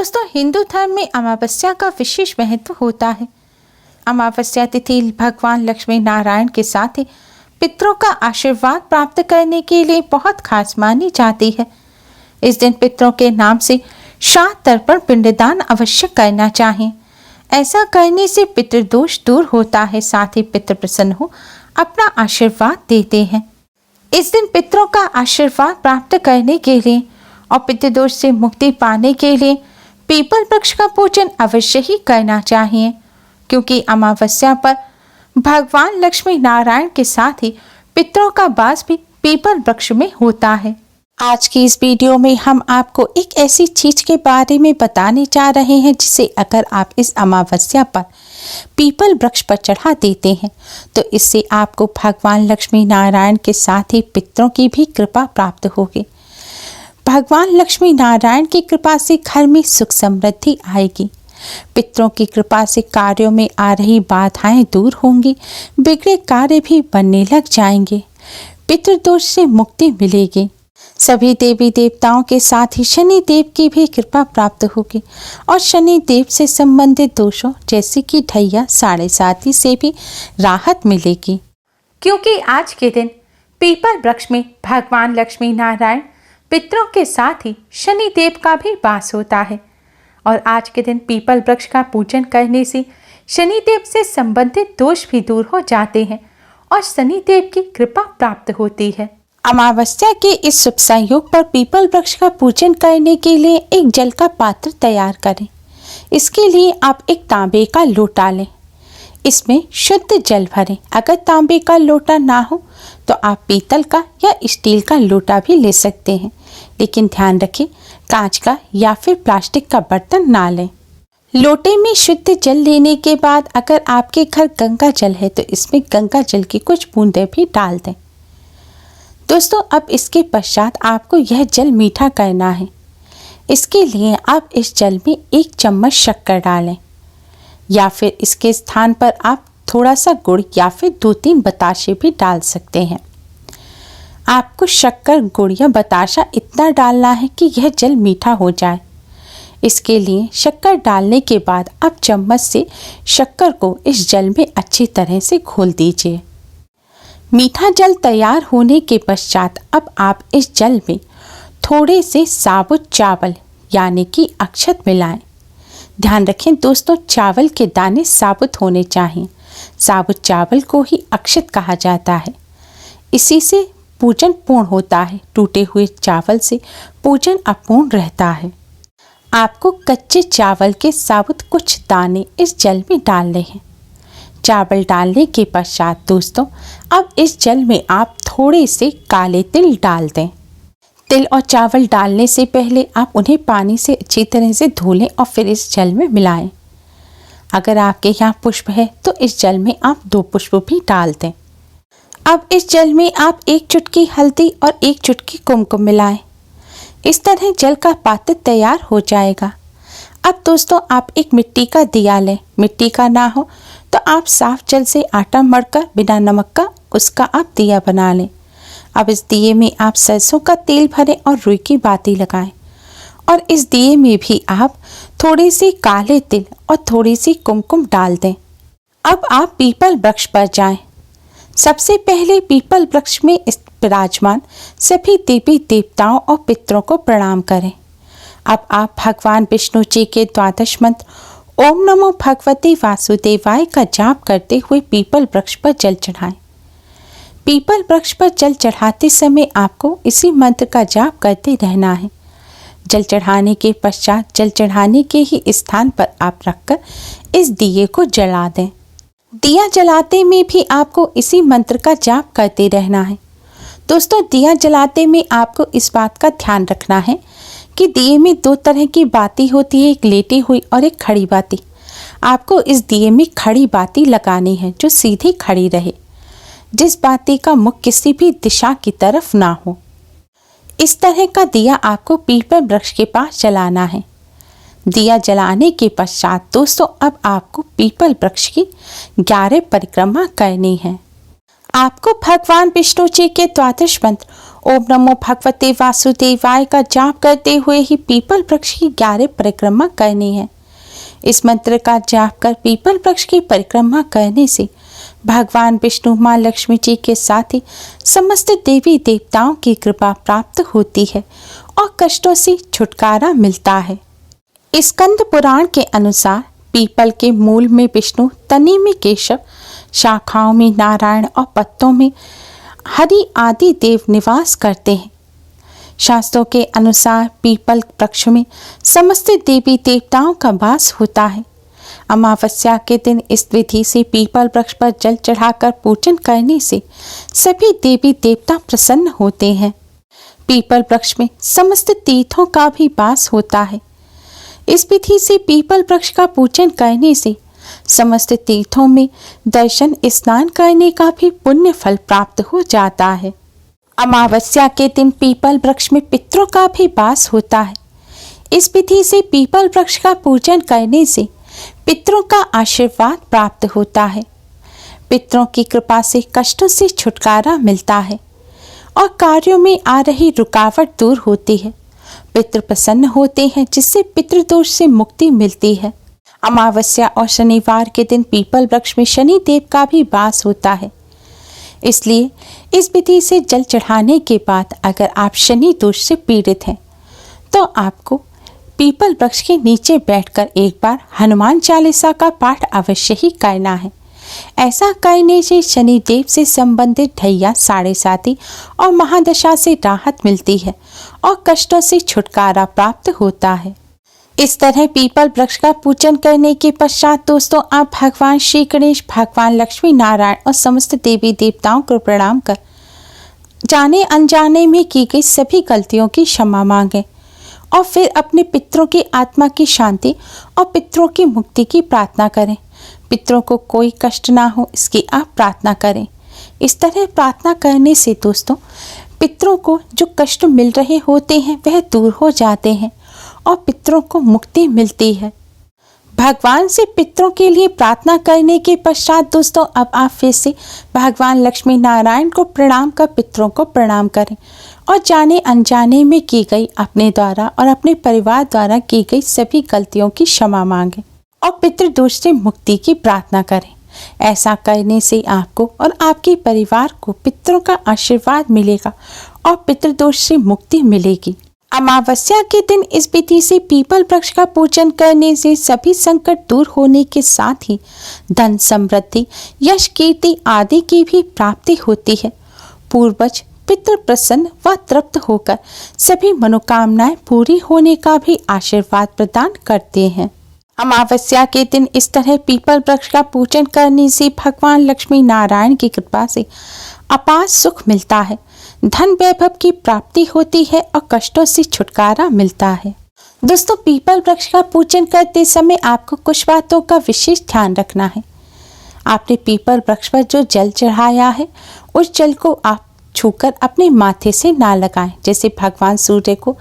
दोस्तों, हिंदू धर्म में अमावस्या का विशेष महत्व होता है। अमावस्या तिथि भगवान लक्ष्मी नारायण के साथ ही पितरों का आशीर्वाद प्राप्त करने के लिए बहुत खास मानी जाती है। इस दिन पितरों के नाम से श्राद्ध तर्पण पिंडदान अवश्य करना चाहिए। ऐसा करने से पितृदोष दूर होता है, साथ ही पितृ प्रसन्न हो अपना आशीर्वाद देते हैं। इस दिन पितरों का आशीर्वाद प्राप्त करने के लिए और पितृदोष से मुक्ति पाने के लिए पीपल वृक्ष का पूजन अवश्य ही करना चाहिए, क्योंकि अमावस्या पर भगवान लक्ष्मी नारायण के साथ ही पितरों का वास भी पीपल वृक्ष में होता है। आज की इस वीडियो में हम आपको एक ऐसी चीज के बारे में बताने जा रहे हैं जिसे अगर आप इस अमावस्या पर पीपल वृक्ष पर चढ़ा देते हैं तो इससे आपको भगवान लक्ष्मी नारायण के साथ ही पितरों की भी कृपा प्राप्त होगी। भगवान लक्ष्मी नारायण की कृपा से घर में सुख समृद्धि आएगी। पितरों की कृपा से कार्यों में आ रही बाधाएं दूर होंगी, बिगड़े कार्य भी बनने लग जाएंगे, पितृदोष से मुक्ति मिलेगी। सभी देवी देवताओं के साथ ही शनि देव की भी कृपा प्राप्त होगी और शनि देव से संबंधित दोषों जैसे कि ढैया 7.5 से भी राहत मिलेगी, क्योंकि आज के दिन पीपल वृक्ष में भगवान लक्ष्मी नारायण पितरों के साथ ही शनि देव का भी वास होता है। और आज के दिन पीपल वृक्ष का पूजन करने से शनि देव से संबंधित दोष भी दूर हो जाते हैं और शनि देव की कृपा प्राप्त होती है। अमावस्या के इस शुभ संयोग पर पीपल वृक्ष का पूजन करने के लिए एक जल का पात्र तैयार करें। इसके लिए आप एक तांबे का लोटा लें, इसमें शुद्ध जल भरें। अगर तांबे का लोटा ना हो तो आप पीतल का या स्टील का लोटा भी ले सकते हैं, लेकिन ध्यान रखें कांच का या फिर प्लास्टिक का बर्तन ना लें। लोटे में शुद्ध जल लेने के बाद अगर आपके घर गंगा जल है तो इसमें गंगा जल की कुछ बूंदें भी डाल दें। दोस्तों, अब इसके पश्चात आपको यह जल मीठा करना है। इसके लिए आप इस जल में 1 चम्मच शक्कर डालें या फिर इसके स्थान पर आप थोड़ा सा गुड़ या फिर 2-3 बताशे भी डाल सकते हैं। आपको शक्कर, गुड़ या बताशा इतना डालना है कि यह जल मीठा हो जाए। इसके लिए शक्कर डालने के बाद आप चम्मच से शक्कर को इस जल में अच्छी तरह से घोल दीजिए। मीठा जल तैयार होने के पश्चात अब आप इस जल में थोड़े से साबुत चावल यानी कि अक्षत मिलाएं। ध्यान रखें दोस्तों, चावल के दाने साबुत होने चाहिए। साबुत चावल को ही अक्षत कहा जाता है। इसी से पूजन पूर्ण होता है। टूटे हुए चावल से पूजन अपूर्ण रहता है। आपको कच्चे चावल के साबुत कुछ दाने इस जल में डालने हैं। चावल डालने के पश्चात दोस्तों अब इस जल में आप थोड़े से काले तिल डाल दें। तिल और चावल डालने से पहले आप उन्हें पानी से अच्छी तरह से धो लें और फिर इस जल में मिलाएं। अगर आपके यहाँ पुष्प है तो इस जल में आप 2 पुष्प भी डाल दें। अब इस जल में आप 1 चुटकी हल्दी और 1 चुटकी कुमकुम मिलाएं। इस तरह जल का पात्र तैयार हो जाएगा। अब दोस्तों आप एक मिट्टी का दिया लें। मिट्टी का ना हो तो आप साफ जल से आटा मढ़कर बिना नमक का उसका आप दिया बना लें। अब इस दिए में आप सरसों का तेल भरें और रुई की बाती लगाएं और इस दिए में भी आप थोड़ी सी काले तिल और थोड़ी सी कुमकुम डाल दें। अब आप पीपल वृक्ष पर जाएं। सबसे पहले पीपल वृक्ष में विराजमान सभी देवी देवताओं और पितरों को प्रणाम करें। अब आप भगवान विष्णु जी के 12 मंत्र ओम नमो भगवते वासुदेवाय का जाप करते हुए पीपल वृक्ष पर जल चढ़ाएं। पीपल वृक्ष पर जल चढ़ाते समय आपको इसी मंत्र का जाप करते रहना है। जल चढ़ाने के पश्चात जल चढ़ाने के ही स्थान पर आप रखकर इस दिए को जला दें। दिया जलाते में भी आपको इसी मंत्र का जाप करते रहना है। दोस्तों, दिया जलाते में आपको इस बात का ध्यान रखना है कि दिए में 2 तरह की बाती होती है, एक लेटी हुई और एक खड़ी बाती। आपको इस दिए में खड़ी बाती लगानी है जो सीधी खड़ी रहे, जिस बाती का मुख किसी भी दिशा की तरफ ना हो। इस तरह का दिया आपको पीपल वृक्ष के पास जलाना है। दिया जलाने के पश्चात दोस्तों अब आपको पीपल वृक्ष की 11 परिक्रमा करनी है। आपको भगवान विष्णु जी के 12 मंत्र ओम नमो भगवते वासुदेवाय का जाप करते हुए ही पीपल वृक्ष की 11 परिक्रमा करनी है। इस मंत्र का जाप कर पीपल वृक्ष की परिक्रमा करने से भगवान विष्णु, माँ लक्ष्मी जी के साथ ही समस्त देवी देवताओं की कृपा प्राप्त होती है और कष्टों से छुटकारा मिलता है। स्कंद पुराण के अनुसार पीपल के मूल में विष्णु, तने में केशव, शाखाओं में नारायण और पत्तों में हरि आदि देव निवास करते हैं। शास्त्रों के अनुसार पीपल वृक्ष में समस्त देवी देवताओं का वास होता है। अमावस्या के दिन इस विधि से पीपल वृक्ष पर जल चढ़ाकर पूजन करने से सभी देवी देवता प्रसन्न होते हैं। पीपल वृक्ष में समस्त तीर्थों का भी वास होता है। इस विधि से पीपल वृक्ष का पूजन करने से समस्त तीर्थों में दर्शन, स्नान करने का भी पुण्य फल प्राप्त हो जाता है। अमावस्या के दिन पीपल वृक्ष में पितरों का भी वास होता है। इस विधि से पीपल वृक्ष का पूजन करने से पितरों का आशीर्वाद प्राप्त होता है। पितरों की कृपा से कष्टों से छुटकारा मिलता है और कार्यों में आ रही रुकावट दूर होती है। पितृ प्रसन्न होते हैं, जिससे पितृदोष से मुक्ति मिलती है। अमावस्या और शनिवार के दिन पीपल वृक्ष में शनि देव का भी वास होता है। इसलिए इस विधि से जल चढ़ाने के बाद अगर आप शनि दोष से पीड़ित हैं तो आपको पीपल वृक्ष के नीचे बैठकर एक बार हनुमान चालीसा का पाठ अवश्य ही करना है। ऐसा करने से शनि देव से संबंधित ढैया, साढ़े साती और महादशा से राहत मिलती है और कष्टों से छुटकारा प्राप्त होता है। इस तरह पीपल वृक्ष का पूजन करने के पश्चात दोस्तों आप भगवान श्री गणेश, भगवान लक्ष्मी नारायण और समस्त देवी देवताओं को प्रणाम कर जाने अनजाने में की गई सभी गलतियों की क्षमा मांगें और फिर अपने पितरों की आत्मा की शांति और पितरों की मुक्ति की प्रार्थना करें। पितरों को कोई कष्ट ना हो, इसकी आप प्रार्थना करें। इस तरह प्रार्थना करने से दोस्तों पितरों को जो कष्ट मिल रहे होते हैं वह दूर हो जाते हैं और पितरों को मुक्ति मिलती है। भगवान से पितरों के लिए प्रार्थना करने के पश्चात दोस्तों अब आप फिर से भगवान लक्ष्मी नारायण को प्रणाम कर पितरों को प्रणाम करें और जाने अनजाने में की गई अपने द्वारा और अपने परिवार द्वारा की गई सभी गलतियों की क्षमा मांगें और पितृदोष से मुक्ति की प्रार्थना करें। ऐसा करने से आपको और आपके परिवार को पितरों का आशीर्वाद मिलेगा और पितृदोष से मुक्ति मिलेगी। अमावस्या के दिन इस विधि से पीपल वृक्ष का पूजन करने से सभी संकट दूर होने के साथ ही धन, समृद्धि, यश, कीर्ति आदि की भी प्राप्ति होती है। पूर्वज पितृ प्रसन्न व तृप्त होकर सभी मनोकामनाएं पूरी होने का भी आशीर्वाद प्रदान करते हैं। अमावस्या के दिन इस तरह पीपल वृक्ष का पूजन करने से भगवान लक्ष्मी नारायण की कृपा से अपार सुख मिलता है, धन वैभव की प्राप्ति होती है और कष्टों से छुटकारा मिलता है। दोस्तों पीपल वृक्ष का पूजन करते समय आपको कुछ बातों का विशेष ध्यान रखना है। आपने पीपल वृक्ष पर जो जल चढ़ाया है उस जल को आप छूकर अपने माथे से ना लगाएं। जैसे भगवान सूर्य को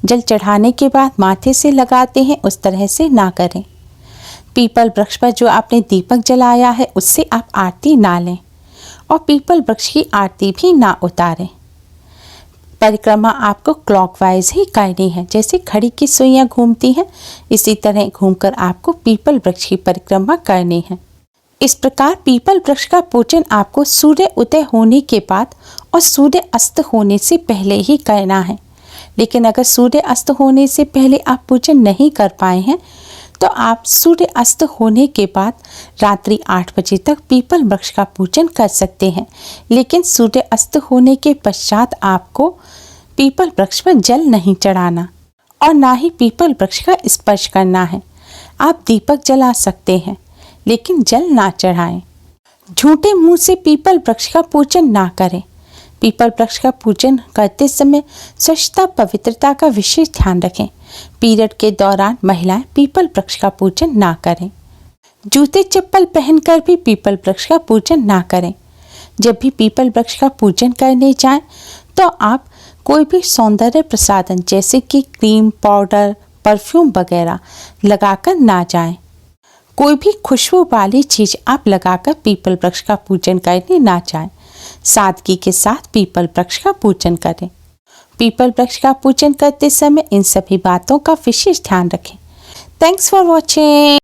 जल चढ़ाने के बाद माथे से लगाते हैं उस तरह से ना करें। पीपल वृक्ष पर जो आपने दीपक जलाया है उससे आप आरती ना लें और पीपल वृक्ष की आरती भी ना उतारें। परिक्रमा आपको क्लॉकवाइज ही करनी है। जैसे घड़ी की सुइयां घूमती हैं इसी तरह घूमकर आपको पीपल वृक्ष की परिक्रमा करनी है। इस प्रकार पीपल वृक्ष का पूजन आपको सूर्य उदय होने के बाद और सूर्य अस्त होने से पहले ही करना है। लेकिन अगर सूर्य अस्त होने से पहले आप पूजन नहीं कर पाए हैं तो आप सूर्य अस्त होने के बाद रात्रि 8 बजे तक पीपल वृक्ष का पूजन कर सकते हैं। लेकिन सूर्य अस्त होने के पश्चात आपको पीपल वृक्ष पर जल नहीं चढ़ाना और ना ही पीपल वृक्ष का स्पर्श करना है। आप दीपक जला सकते हैं लेकिन जल ना चढ़ाएं। झूठे मुंह से पीपल वृक्ष का पूजन ना करें। पीपल वृक्ष का पूजन करते समय स्वच्छता, पवित्रता का विशेष ध्यान रखें। पीरियड के दौरान महिलाएं पीपल वृक्ष का पूजन ना करें। जूते चप्पल पहनकर भी पीपल वृक्ष का पूजन ना करें। जब भी पीपल वृक्ष का पूजन करने जाएं तो आप कोई भी सौंदर्य प्रसाधन जैसे कि क्रीम, पाउडर, परफ्यूम वगैरह लगाकर ना जाएं। कोई भी खुशबू वाली चीज आप लगाकर पीपल वृक्ष का पूजन करने ना जाएं। सादगी के साथ पीपल वृक्ष का पूजन करें। पीपल वृक्ष का पूजन करते समय इन सभी बातों का विशेष ध्यान रखें। Thanks for watching.